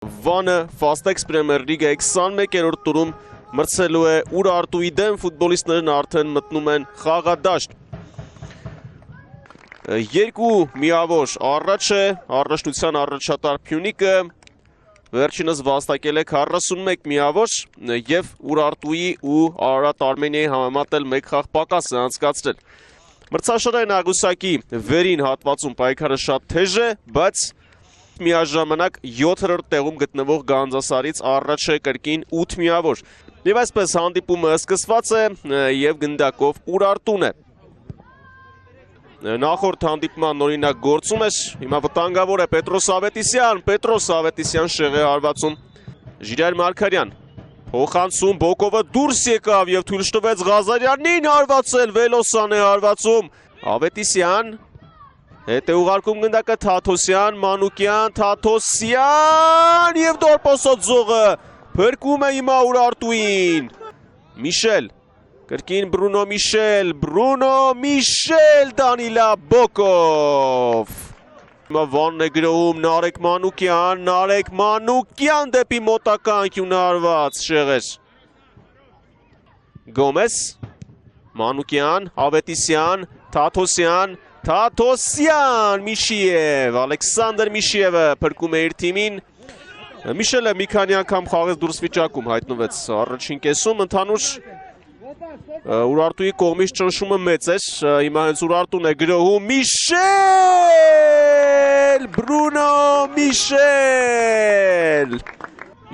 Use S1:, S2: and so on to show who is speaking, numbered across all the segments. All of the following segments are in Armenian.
S1: Վանը Fastex Premier League 21-րդ տուրում մրցելու է Ուրարտուի դեմ, ֆուտբոլիստներն արդեն մտնում են խաղադաշտ։ Երկու միավոր առաջ է, առաջնության առաջատար Փյունիկը, վերջինս վաստակել է 41 միավոր և Ուրարտուի ու Արարատ Արմենիայի համեմատ էլ մեկ խաղ պակաս է անցկացրել։ Մրցաշարային աղյուսակի վերին հատվածում պայքարը շատ թեժ է, բայց միաժամանակ 7-րդ տեղում գտնվող Գանձասարից առաջ է կրկին 8 միավոր։ Եվ այսպես հանդիպումը սկսված է և գնդակով Ուրարտուն է։ Նախորդ հանդիպման օրինակ գործում էր, հիմա վտանգավոր է Պետրոս Ավետիսյան շեղի հարվածում, Ժիրայր Մարգարյան, փոխանցում, Բոկովը դուրս եկավ և թույլ տվեց Ղազարյանին հարվածել, Վելոսան է հարվածում, Ավետիսյան, հետ է ուղարկում գնդակը Թաթոսյան, Մանուկյան, Թաթոսյան և դորպոսոտ ձողը փրկում է հիմա Ուրարտուին, Միշել, կրկին Բրունո Միշել, Դանիլա Բոկով, հիմա Վանն է գրոհում Նարեկ Մանուկյան դեպի մոտակա անկյունը հարված շեղեր, Գոմես, Մանուկյան, Ավետիսյան, Թաթոսյան, Միշիև, Ալեքսանդր Միշիևը փրկում է իր թիմին, Միշելը մի քանի անգամ խաղից դուրս վիճակում հայտնվեց առաջին կեսում, ընդհանուր Ուրարտուի կողմից ճնշումը մեծ էր, հիմա հենց Ուրարտուն է գրոհում, Միշել, Բրունո Միշել,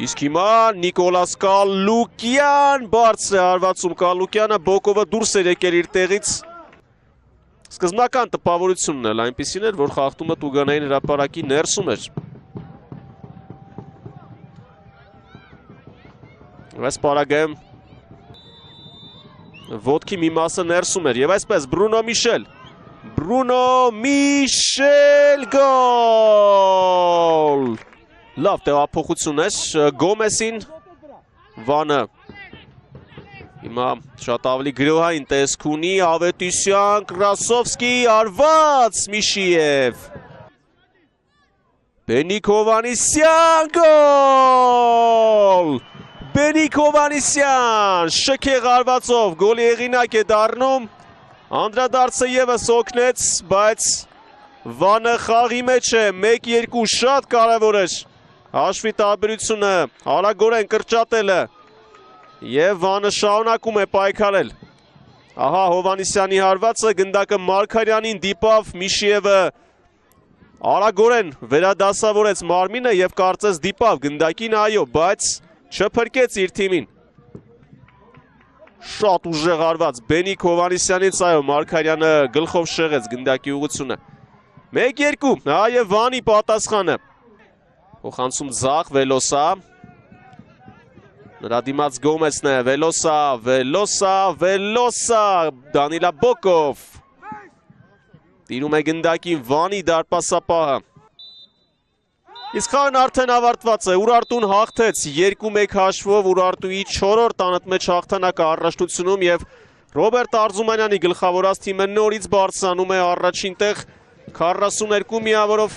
S1: իսկ հիմա Նիկոլաս Կալուկյան, բարձր է հարվածում Կալուկյանը, Բոկովը դուրս էր եկել իր տեղից, սկզբնական տպավորությունն էլ այնպիսին էր, որ խախտումը Տուգանային հրապարակի ներսում էր։ Այս պարագայում ոտքի մի մասը ներսում էր և այսպես Բրունո Միշել գոլ, լավ տեղափոխություն էր, Գոմեսին Վանը, հիմա շատ ավելի գրոհային տեսք ունի, Ավետիսյան, Կրասովսկի, արված Միշիև, Բենիկ Հովանիսյան գոլ, Բենիկ Հովանիսյան շքեղ արվածով գոլի հեղինակ է դառնում, անդրադարձը ևս օգնեց, բայց Վանը խաղի մեջ է, 1-2 շատ կարևոր էր հաշվի տարբերությունը, արագորեն կրճատելը և Վանը շարունակում է պայքարել։ Ահա Հովանիսյանի հարվածը, գնդակը Մարգարյանին դիպավ, Միշիևը արագորեն վերադասավորեց մարմինը և կարծես դիպավ գնդակին, այո, բայց չփրկեց իր թիմին։ Շատ ուժեղ հարված Բենիկ Հովանիսյանից, այո, Մարգարյանը գլխով շեղեց գնդակի ուղղությունը։ 1-2, այև Վանի պատասխանը։ Փոխանցում ձախ, Վելոսա։ Նրա դիմաց Գոմեսն է, Վելոսա, Դանիլա Բոկով։ Տիրում է գնդակին Վանի դարպասապահը։ Իսկ խաղն արդեն ավարտված է, Ուրարտուն հաղթեց 2-1 հաշվով Ուրարտուի 4-րդ անընդմեջ հաղթանակը առաջնությունում և Ռոբերտ Արզումանյանի գլխավորած թիմը նորից բարձրանում է առաջին տեղ 42 միավորով։